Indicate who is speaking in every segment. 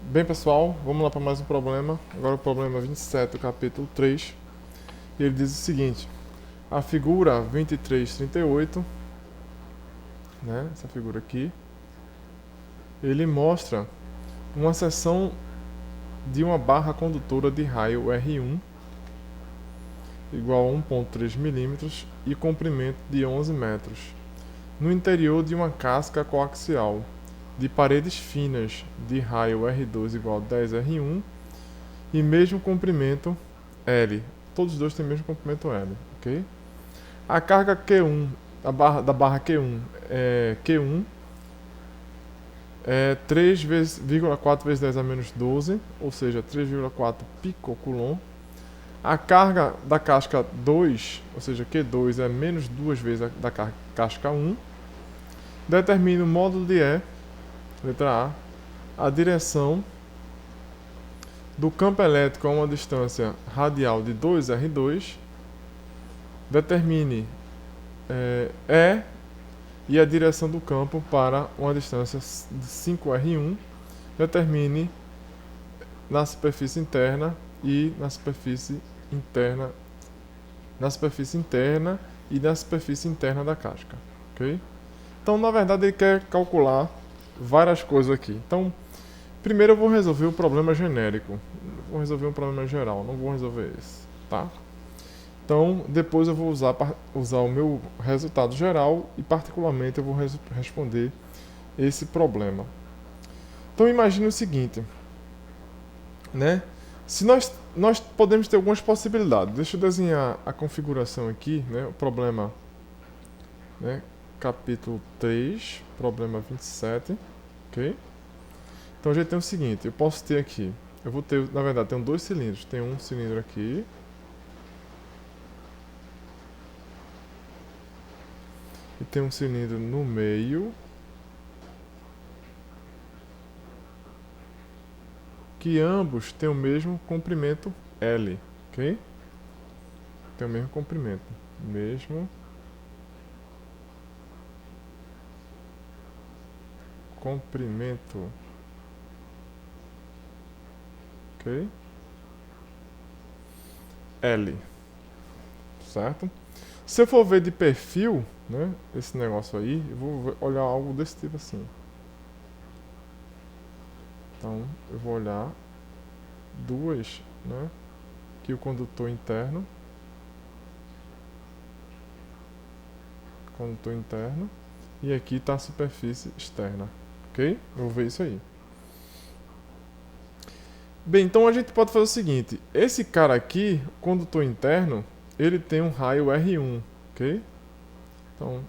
Speaker 1: Bem, pessoal, vamos lá para mais um problema. Agora o problema 27 do capítulo 3. E ele diz o seguinte: a figura 2338, né, essa figura aqui, ele mostra uma seção de uma barra condutora de raio R1 igual a 1,3 milímetros e comprimento de 11 metros, no interior de uma casca coaxial de paredes finas de raio R2 igual a 10 R1 e mesmo comprimento L. Todos os dois têm o mesmo comprimento L, ok? A carga Q1 da barra Q1 é 3,4 vezes 10 a menos 12, ou seja, 3,4 picocoulomb. A carga da casca 2, ou seja, Q2 é menos 2 vezes da casca 1. Determine o módulo de E, letra A direção do campo elétrico a uma distância radial de 2R2. Determine E e a direção do campo para uma distância de 5R1. Determine na superfície interna e na superfície interna e na superfície interna da casca, ok? Então, na verdade, ele quer calcular várias coisas aqui. Então, primeiro eu vou resolver o problema genérico. Vou resolver um problema geral, não vou resolver esse, tá? Então, depois eu vou usar o meu resultado geral e, particularmente, eu vou responder esse problema. Então, imagine o seguinte, né? Se nós podemos ter algumas possibilidades. Deixa eu desenhar a configuração aqui, né? O problema, né? Capítulo 3, problema 27, ok? Então a gente tem o seguinte, eu posso ter aqui, eu vou ter, na verdade, tenho dois cilindros. Tem um cilindro aqui e tem um cilindro no meio que ambos têm o mesmo comprimento L, ok? Tem o mesmo comprimento, mesmo comprimento, ok? L, certo? Se eu for ver de perfil, né, esse negócio aí, eu vou olhar algo desse tipo assim. Então, eu vou olhar duas, né, aqui o condutor interno, e aqui está a superfície externa, ok? Eu vou ver isso aí. Bem, então a gente pode fazer o seguinte, esse cara aqui, condutor interno, ele tem um raio R1, ok? Então,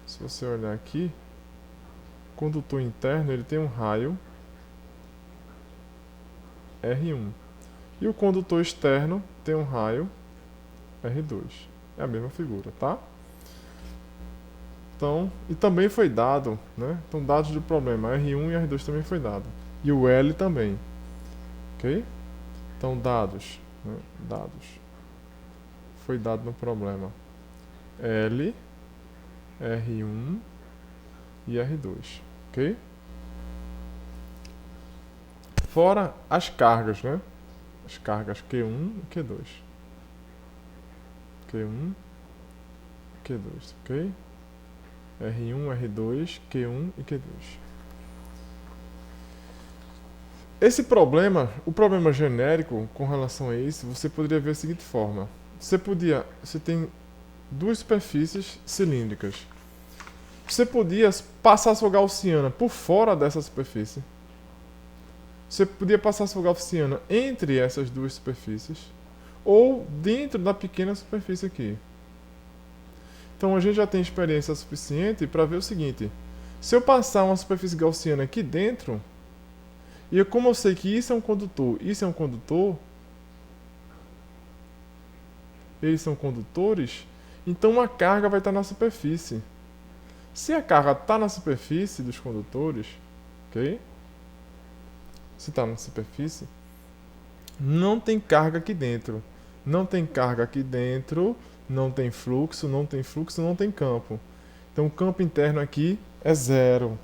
Speaker 1: se você olhar aqui, condutor interno, ele tem um raio R1. E o condutor externo tem um raio R2. É a mesma figura, tá? Então, e também foi dado, né? Então, dados do problema, R1 e R2 também foi dado. E o L também, ok? Então, dados, né? Dados. Foi dado no problema L, R1 e R2, ok? Fora as cargas, né? As cargas Q1 e Q2. Q1, Q2, ok? R1, R2, Q1 e Q2. Esse problema, o problema genérico com relação a isso, você poderia ver da seguinte forma. Você tem duas superfícies cilíndricas. Você podia passar sua gaussiana por fora dessa superfície. Você podia passar sua gaussiana entre essas duas superfícies ou dentro da pequena superfície aqui. Então a gente já tem experiência suficiente para ver o seguinte: se eu passar uma superfície gaussiana aqui dentro, e como eu sei que isso é um condutor, isso é um condutor, eles são condutores, então a carga vai estar na superfície. Se a carga está na superfície dos condutores, ok? Se está na superfície, não tem carga aqui dentro. Não tem carga aqui dentro, não tem fluxo, não tem campo. Então o campo interno aqui é zero,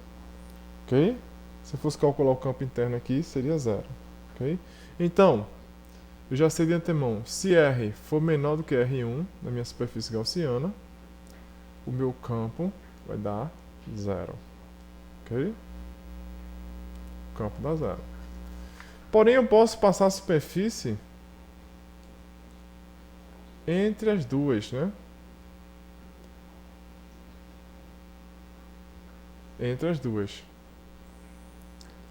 Speaker 1: ok? Se eu fosse calcular o campo interno aqui, seria 0. Ok? Então, eu já sei de antemão, se R for menor do que R1 na minha superfície gaussiana, o meu campo vai dar 0. Ok? O campo dá 0. Porém, eu posso passar a superfície entre as duas, né? Entre as duas.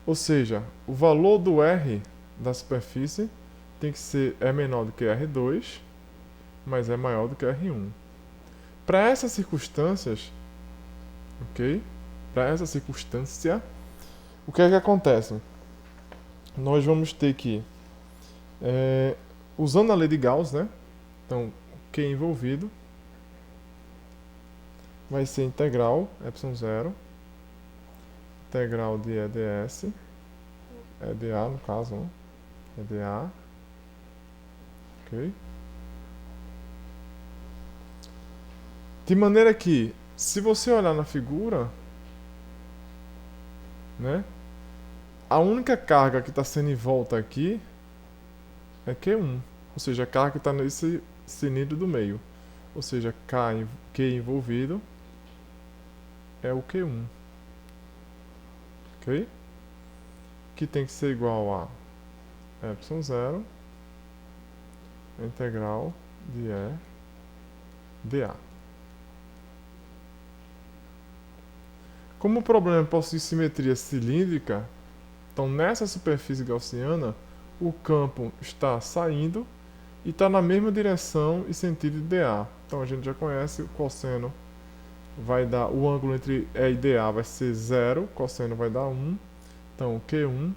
Speaker 1: Ou seja, o valor do R da superfície tem que ser menor do que R2, mas é maior do que R1. Para essas circunstâncias, ok? Para essa circunstância, o que é que acontece? Nós vamos ter que, usando a lei de Gauss, né? Então, Q envolvido vai ser integral ε0, integral de E ds, EdA no caso, né? EdA, ok? De maneira que, se você olhar na figura, né? A única carga que está sendo em volta aqui é Q1, ou seja, a carga que está nesse cilindro do meio. Ou seja, Q envolvido é o Q1. Ok? Que tem que ser igual a ε0 integral de E dA. Como o problema possui simetria cilíndrica, então nessa superfície gaussiana, o campo está saindo e está na mesma direção e sentido de dA. Então a gente já conhece o cosseno vai dar, o ângulo entre E e dA vai ser 0, cosseno vai dar 1. Então Q1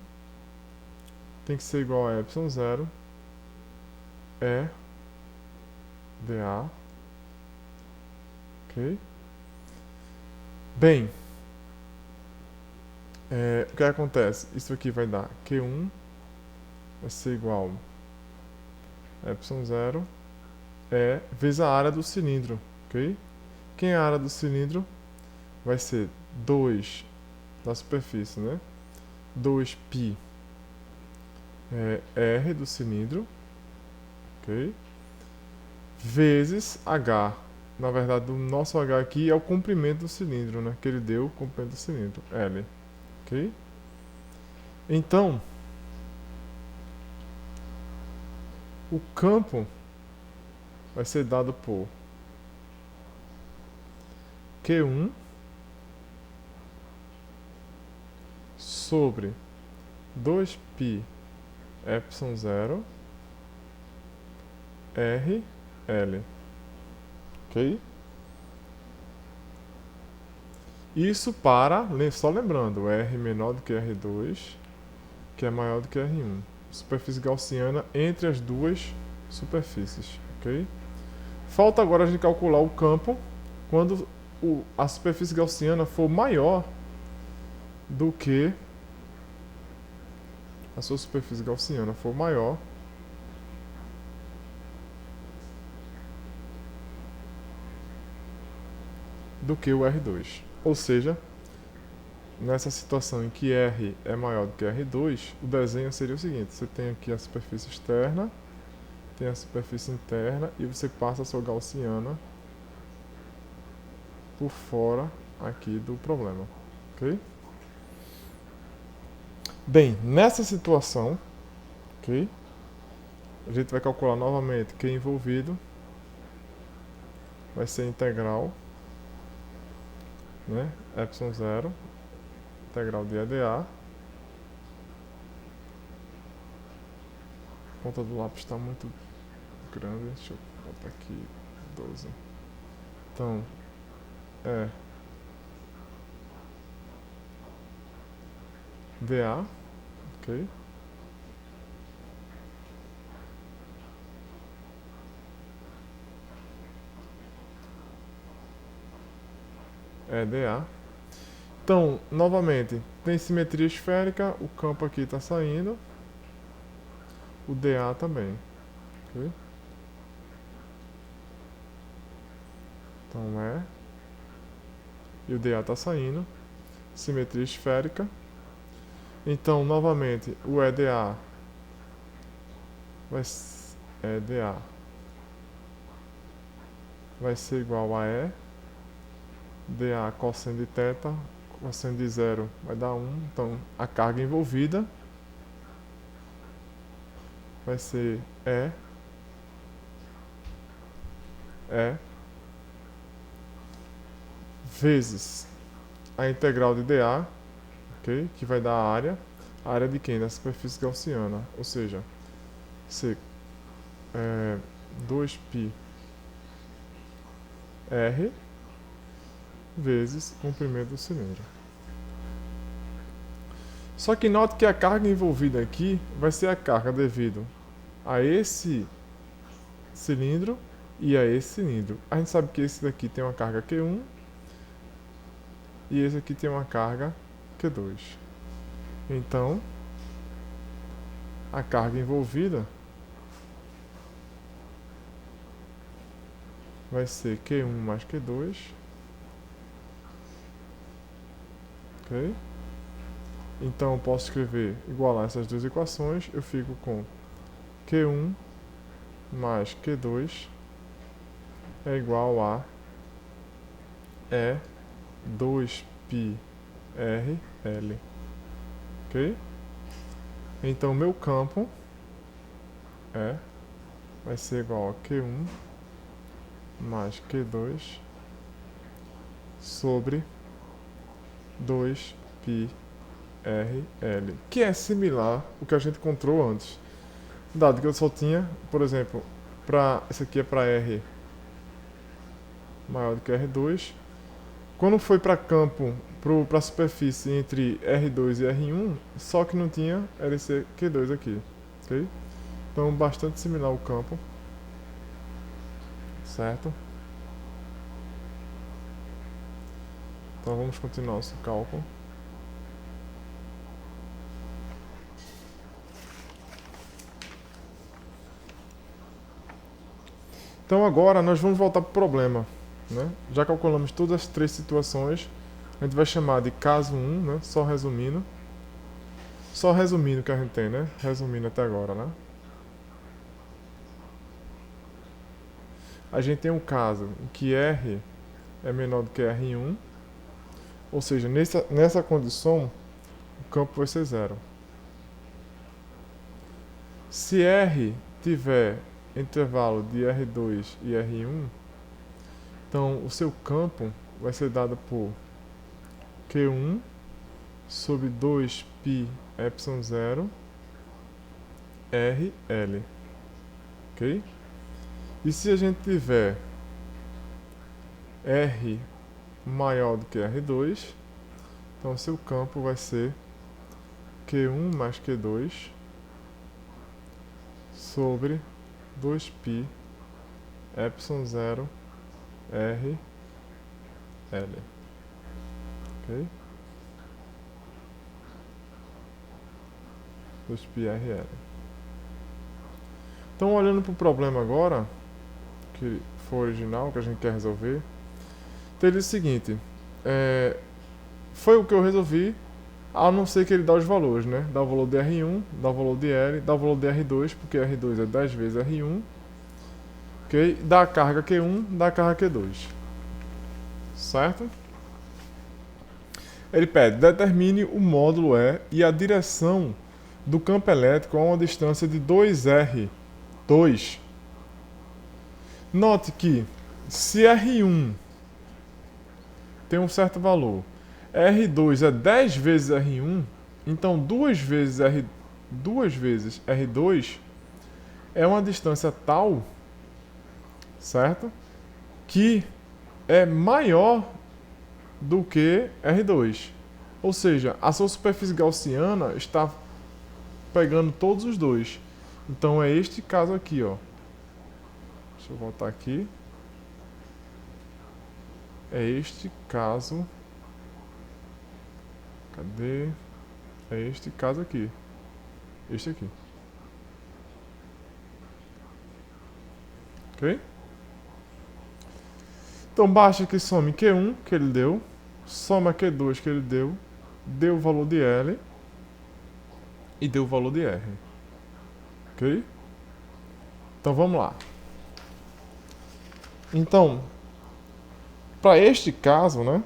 Speaker 1: tem que ser igual a ε0 E dA. Ok? Bem, o que acontece? Isso aqui vai dar Q1 vai ser igual a ε0 vezes a área do cilindro, ok? Quem é a área do cilindro? Vai ser 2 da superfície, né? 2π R do cilindro, ok? Vezes H. Na verdade, o nosso H aqui é o comprimento do cilindro, né? Que ele deu o comprimento do cilindro, L, ok? Então, o campo vai ser dado por Q1 sobre 2π ε0 RL. Ok? Isso para, só lembrando, R menor do que R2, que é maior do que R1. Superfície gaussiana entre as duas superfícies. Ok? Falta agora a gente calcular o campo quando a superfície gaussiana for maior do que a sua superfície gaussiana for maior do que o R2. Ou seja, nessa situação em que R é maior do que R2, o desenho seria o seguinte: você tem aqui a superfície externa, tem a superfície interna e você passa a sua gaussiana por fora aqui do problema, ok? Bem, nessa situação, ok? A gente vai calcular novamente Q envolvido vai ser integral, né? ε0 integral de EdA. A ponta do lápis está muito grande, deixa eu botar aqui 12. Então, dA, ok? dA. Então, novamente, tem simetria esférica, o campo aqui está saindo, o dA também, ok? Então e o dA está saindo, simetria esférica, Então, novamente, o EDA EDA vai ser igual a E, dA cosseno de θ, cosseno de zero vai dar 1. Então, a carga envolvida vai ser E vezes a integral de dA, okay? Que vai dar a área de quem? Da superfície gaussiana, ou seja, ser 2πr vezes o comprimento do cilindro. Só que note que a carga envolvida aqui vai ser a carga devido a esse cilindro e a esse cilindro. A gente sabe que esse daqui tem uma carga Q1 e esse aqui tem uma carga Q2. Então, a carga envolvida vai ser Q1 mais Q2. Ok? Então, eu posso escrever, igualar essas duas equações. Eu fico com Q1 mais Q2 é igual a E2πrL. Ok? Então, meu campo vai ser igual a Q1 mais Q2 sobre 2πrL, que é similar ao que a gente encontrou antes. Dado que eu só tinha, por exemplo, isso aqui é para R maior do que R2. Quando foi para campo, para a superfície entre R2 e R1, só que não tinha LC Q2 aqui. Okay? Então, bastante similar ao campo. Certo? Então, vamos continuar nosso cálculo. Então, agora nós vamos voltar para o problema. Né? Já calculamos todas as três situações. A gente vai chamar de caso 1, né? Só resumindo. Só resumindo o que a gente tem, né? Resumindo até agora, né? A gente tem um caso em que R é menor do que R1. Ou seja, nessa condição, o campo vai ser zero. Se R tiver intervalo de R2 e R1, então o seu campo vai ser dado por Q1 sobre 2π epsilon 0 RL. Ok? E se a gente tiver R maior do que R2, então o seu campo vai ser Q1 mais Q2 sobre 2π epsilon 0 RL. Ok? 2πRL. Então, olhando para o problema agora, que foi original, que a gente quer resolver, então ele diz o seguinte, foi o que eu resolvi, a não ser que ele dá os valores, né? Dá o valor de R1, dá o valor de L, dá o valor de R2, porque R2 é 10 vezes R1, ok? Dá a carga Q1, dá a carga Q2, certo? Ele pede, determine o módulo E e a direção do campo elétrico a uma distância de 2R2. Note que se R1 tem um certo valor, R2 é 10 vezes R1, então 2 vezes R2 é uma distância tal, certo? Que é maior do que R2. Ou seja, a sua superfície gaussiana está pegando todos os dois. Então é este caso aqui, ó. Deixa eu voltar aqui. É este caso. Cadê? É este caso aqui. Este aqui. Ok? Então basta que some Q1 que ele deu, soma Q2 que ele deu o valor de L, e deu o valor de R. Ok? Então vamos lá. Então, para este caso, né?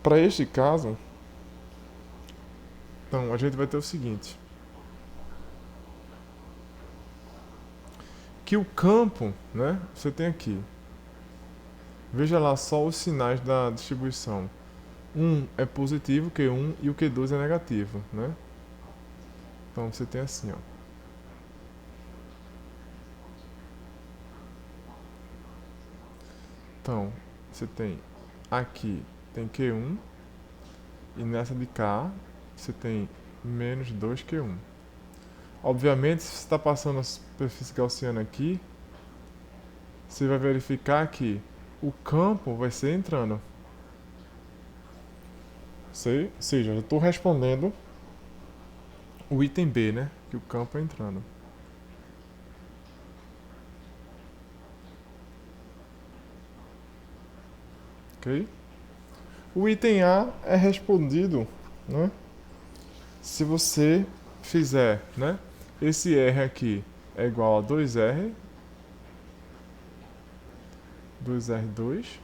Speaker 1: Para este caso, então a gente vai ter o seguinte: que o campo, né? Você tem aqui. Veja lá só os sinais da distribuição. 1 é positivo, Q1, e o Q2 é negativo, né? Então você tem assim, ó. Então, você tem aqui tem Q1 e nessa de cá você tem menos 2Q1. Obviamente, se você está passando a superfície gaussiana aqui, você vai verificar que o campo vai ser entrando. Ou seja, eu estou respondendo o item B, né? Que o campo é entrando. Ok? O item A é respondido, né? Se você fizer, né? Esse R aqui é igual a 2R, 2R2,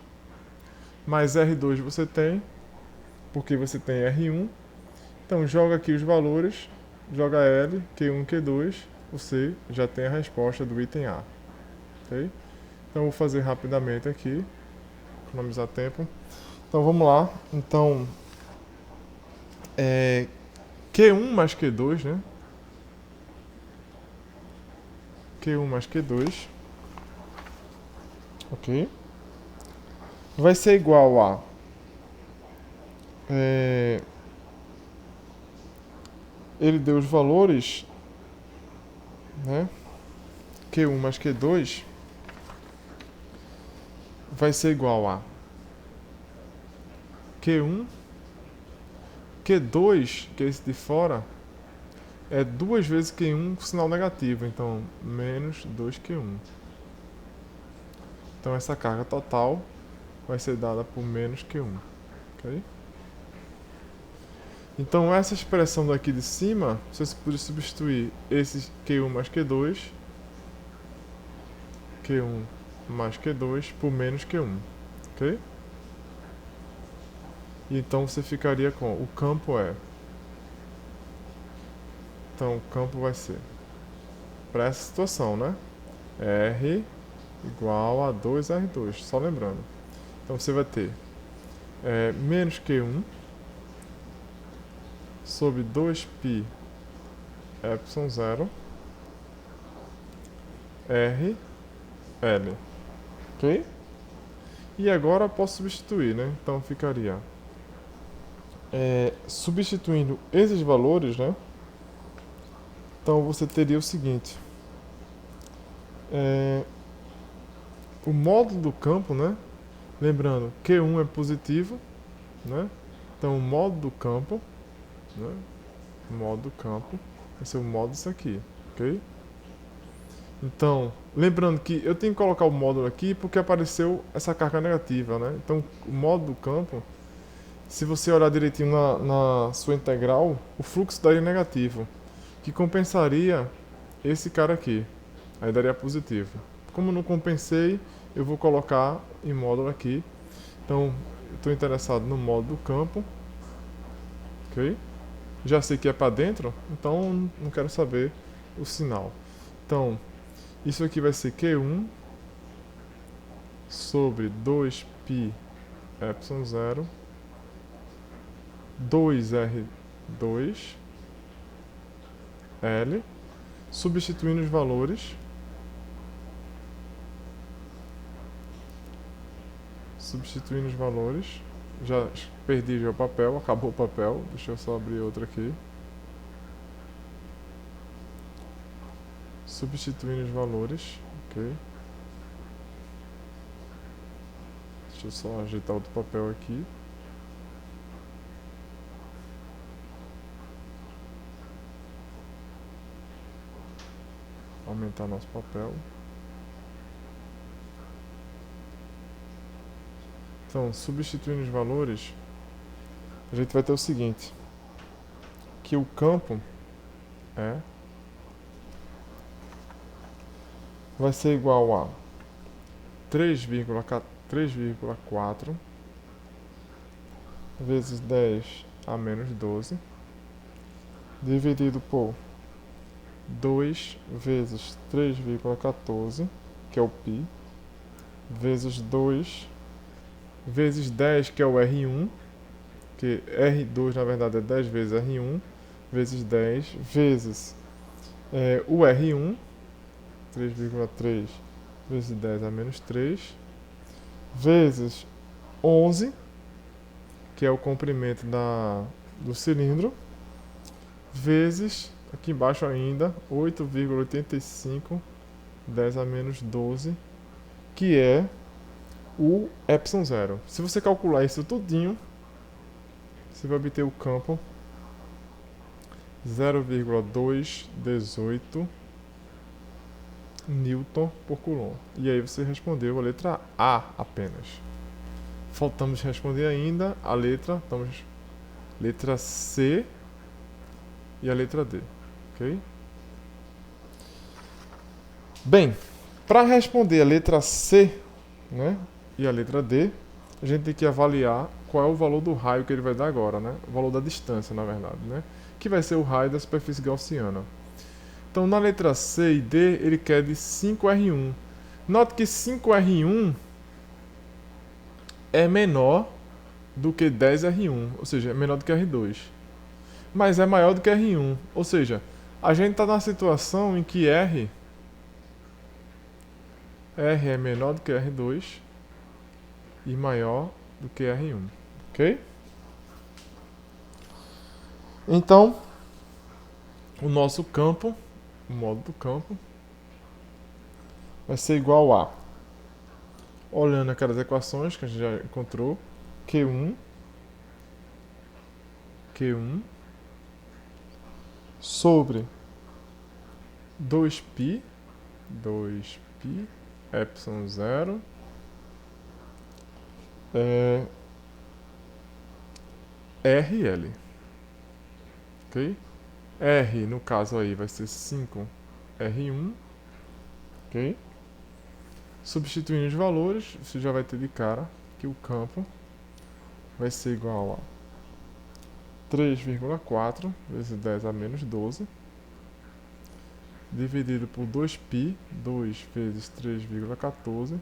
Speaker 1: mais R2 você tem, porque você tem R1. Então joga aqui os valores, joga L, Q1, Q2, você já tem a resposta do item A. Ok? Então vou fazer rapidamente aqui, economizar tempo. Então vamos lá. Então, Q1 mais Q2, né? Q1 mais Q2, ok? Vai ser igual a ele deu os valores, né? Q1 mais Q2 vai ser igual a Q1, Q2, que é esse de fora, é 2 vezes Q1 com sinal negativo, então menos 2Q1. Então essa carga total vai ser dada por menos Q1. Ok? Então essa expressão daqui de cima, você pode substituir esse Q1 mais Q2, Q1 mais Q2 por menos Q1. Ok? Então você ficaria com o campo é. Então o campo vai ser para essa situação, né? R igual a 2R2, só lembrando. Então você vai ter menos Q1 sobre 2π epsilon 0 R L. Ok? E agora eu posso substituir, né? Então ficaria substituindo esses valores, né? Então você teria o seguinte: o módulo do campo, né? Lembrando, Q1 é positivo, né? Então o módulo do campo, né? O módulo do campo vai ser o módulo disso aqui, ok? Então, lembrando que eu tenho que colocar o módulo aqui porque apareceu essa carga negativa, né? Então, o módulo do campo, se você olhar direitinho na sua integral, o fluxo daria negativo, que compensaria esse cara aqui, aí daria positivo. Como não compensei, eu vou colocar em módulo aqui. Então, estou interessado no módulo do campo, ok? Já sei que é para dentro, então não quero saber o sinal. Então, isso aqui vai ser Q1 sobre 2π epsilon 0 2R2 L, substituindo os valores. Já perdi já o papel, acabou o papel. Deixa eu só abrir outro aqui. Substituindo os valores, ok? Deixa eu só ajeitar outro papel aqui. Aumentar nosso papel. Então, substituindo os valores, a gente vai ter o seguinte, que o campo vai ser igual a 3,4 vezes 10 a menos 12, dividido por 2 vezes 3,14, que é o π, vezes 2 vezes 10, que é o R1, que R2 na verdade é 10 vezes R1, vezes 10, vezes o R1, 3,3 vezes 10 a menos 3, vezes 11, que é o comprimento do cilindro, vezes, aqui embaixo ainda, 8,85, 10 a menos 12, que é o ε0. Se você calcular isso tudinho, você vai obter o campo 0,218 Newton por Coulomb. E aí você respondeu a letra A apenas. Faltamos responder ainda a letra C e a letra D, ok? Bem, para responder a letra C, né, e a letra D, a gente tem que avaliar qual é o valor do raio que ele vai dar agora, né? O valor da distância, na verdade, né? Que vai ser o raio da superfície gaussiana. Então, na letra C e D, ele quer de 5R1. Note que 5R1 é menor do que 10R1, ou seja, é menor do que R2. Mas é maior do que R1, ou seja, a gente está na situação em que R é menor do que R2 e maior do que R1, ok? Então, o nosso campo, o modo do campo, vai ser igual a, olhando aquelas equações que a gente já encontrou, Q1 sobre 2π ε0 RL, ok? R no caso aí vai ser 5R1, ok? Substituindo os valores, você já vai ter de cara que o campo vai ser igual a 3,4 vezes 10 a menos 12, dividido por 2π, 2 vezes 3,14,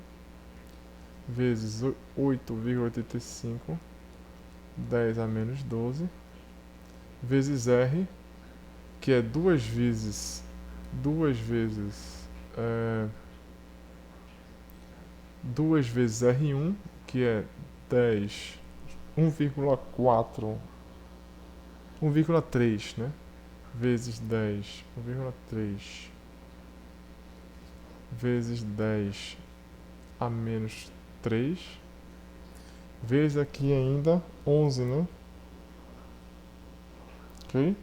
Speaker 1: vezes 8,85, 10 a menos 12, vezes R, que é 2 vezes R1, que é 10, 1,4, 1,3, né? Vezes 10, 1,3 vezes 10 a menos 3, vezes aqui ainda 11, né? Ok?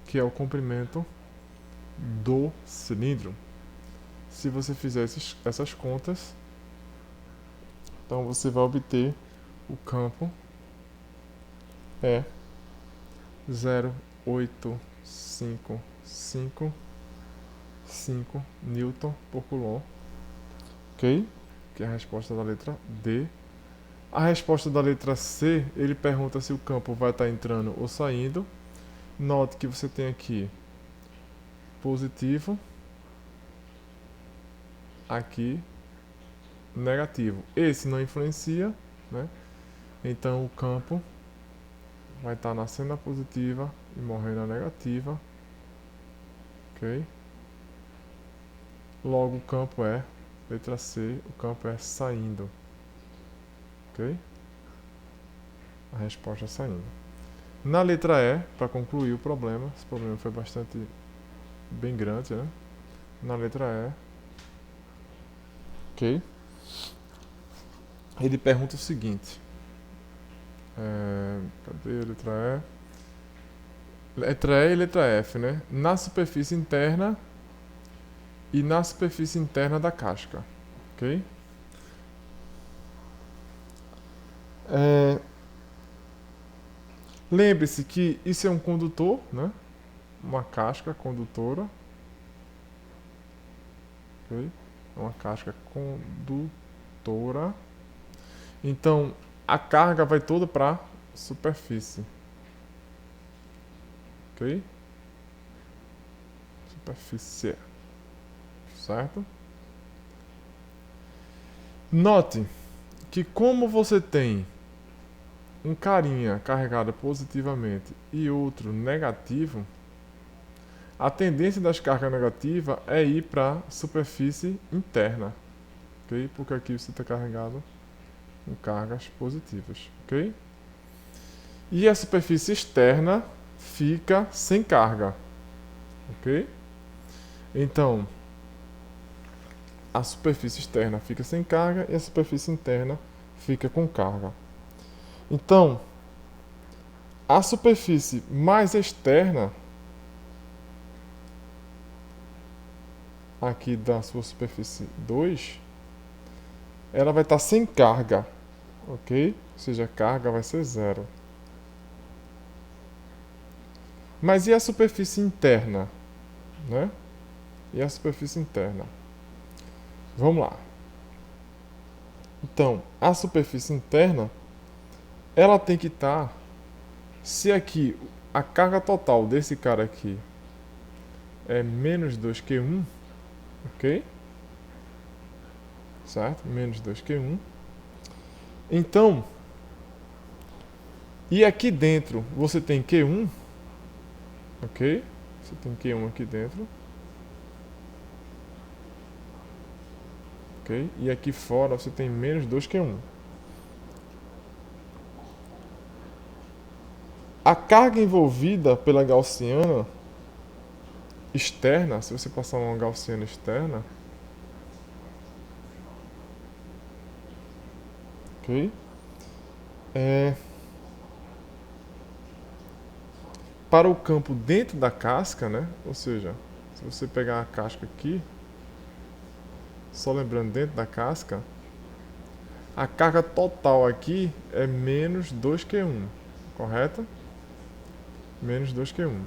Speaker 1: Que é o comprimento do cilindro. Se você fizer essas contas, então você vai obter o campo 0,855 Newton por Coulomb, ok? Que é a resposta da letra D. A resposta da letra C, ele pergunta se o campo vai estar entrando ou saindo. Note que você tem aqui positivo, aqui negativo. Esse não influencia, né? Então o campo vai estar nascendo na positiva e morrendo na negativa, ok? Logo o campo é, letra C, o campo é saindo, ok? A resposta é saindo. Na letra E, para concluir o problema, esse problema foi bastante bem grande, né? Na letra E, ok? Ele pergunta o seguinte, cadê a letra E? Letra E e letra F, né? Na superfície interna e na superfície interna da casca, ok? Lembre-se que isso é um condutor, né? Uma casca condutora. Okay? Uma casca condutora. Então, a carga vai toda para a superfície. Ok? Superfície. Certo? Note que como você tem um carinha carregado positivamente e outro negativo, a tendência das cargas negativas é ir para a superfície interna, ok? Porque aqui você está carregado com cargas positivas, ok? E a superfície externa fica sem carga, ok? Então, a superfície externa fica sem carga e a superfície interna fica com carga. Então, a superfície mais externa aqui da sua superfície 2, ela vai estar sem carga, ok? Ou seja, a carga vai ser zero. Mas e a superfície interna, né? E a superfície interna? Vamos lá. Então, a superfície interna, ela tem que estar, se aqui a carga total desse cara aqui é menos 2Q1, ok? Certo? Menos 2Q1. Então, e aqui dentro você tem Q1, ok? Você tem Q1 aqui dentro. Ok? E aqui fora você tem menos 2Q1. A carga envolvida pela gaussiana externa, se você passar uma gaussiana externa, ok? Para o campo dentro da casca, né? Ou seja, se você pegar a casca aqui, só lembrando, dentro da casca, a carga total aqui é menos 2Q1, correto? Menos 2Q1.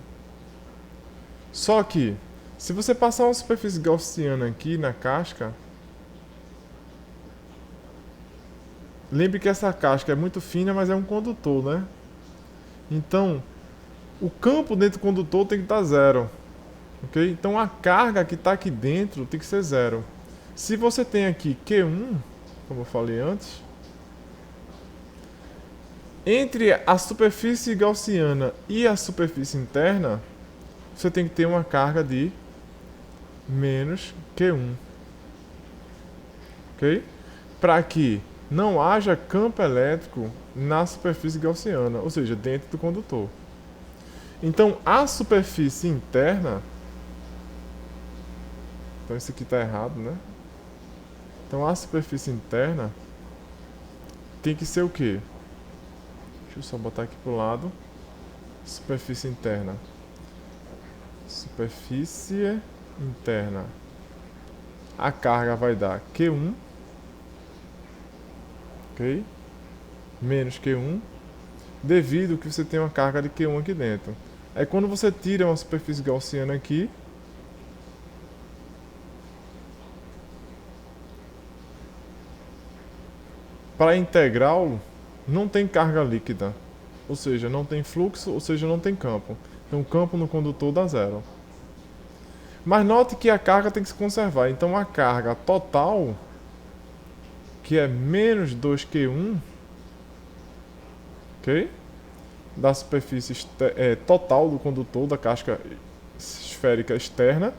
Speaker 1: Só que, se você passar uma superfície gaussiana aqui na casca, lembre que essa casca é muito fina, mas é um condutor, né? Então, o campo dentro do condutor tem que estar zero. Ok? Então, a carga que está aqui dentro tem que ser zero. Se você tem aqui Q1, como eu falei antes, entre a superfície gaussiana e a superfície interna, você tem que ter uma carga de menos Q1. Ok? Para que não haja campo elétrico na superfície gaussiana, ou seja, dentro do condutor. Então, a superfície interna... Então, isso aqui está errado, né? Então, a superfície interna tem que ser o quê? Deixa eu só botar aqui para o lado. Superfície interna. Superfície interna. A carga vai dar Q1. Ok? Menos Q1. Devido que você tem uma carga de Q1 aqui dentro. Aí quando você tira uma superfície gaussiana aqui, para a integral não tem carga líquida, ou seja, não tem fluxo, ou seja, não tem campo. Então o campo no condutor dá zero. Mas note que a carga tem que se conservar. Então a carga total, que é menos 2Q1, ok? Da superfície total do condutor, da casca esférica externa.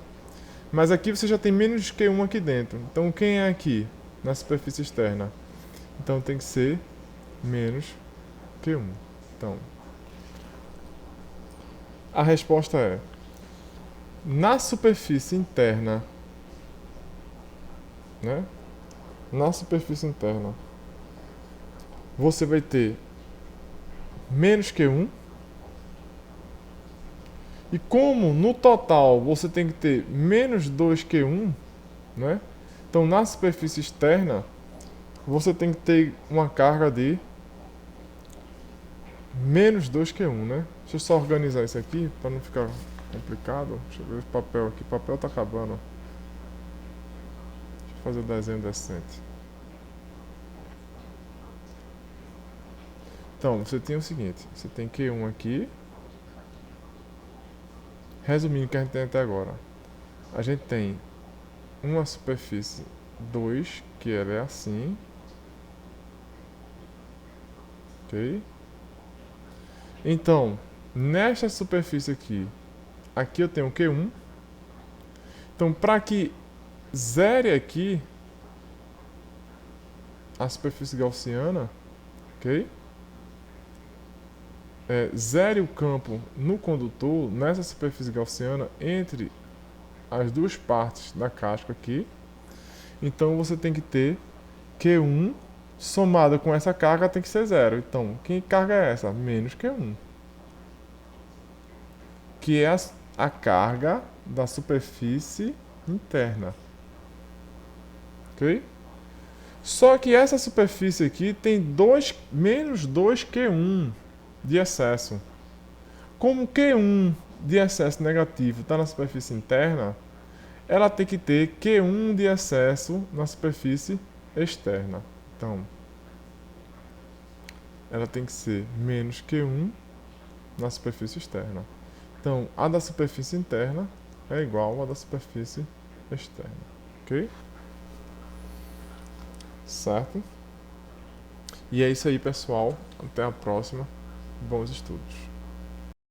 Speaker 1: Mas aqui você já tem menos Q1 aqui dentro. Então quem é aqui na superfície externa? Então tem que ser menos Q1. Então, a resposta é: na superfície interna, né? Na superfície interna, você vai ter menos Q1. E como no total você tem que ter menos 2Q1, né? Então na superfície externa, você tem que ter uma carga de menos 2Q1, né? Deixa eu só organizar isso aqui para não ficar complicado. Deixa eu ver o papel aqui. O papel tá acabando. Deixa eu fazer o desenho decente. Então, você tem o seguinte. Você tem Q1 aqui. Resumindo o que a gente tem até agora. A gente tem uma superfície 2, que ela é assim. Ok? Então, nesta superfície aqui, aqui eu tenho Q1. Então, para que zere aqui a superfície gaussiana, ok? Zere o campo no condutor, nessa superfície gaussiana, entre as duas partes da casca aqui. Então, você tem que ter Q1 somado com essa carga tem que ser zero. Então, que carga é essa? Menos Q1. Que é a carga da superfície interna. Ok? Só que essa superfície aqui tem menos 2Q1 de excesso. Como Q1 de excesso negativo está na superfície interna, ela tem que ter Q1 de excesso na superfície externa. Então, ela tem que ser menos Q1 na superfície externa. Então, a da superfície interna é igual à da superfície externa. Ok? Certo? E é isso aí, pessoal. Até a próxima. Bons estudos.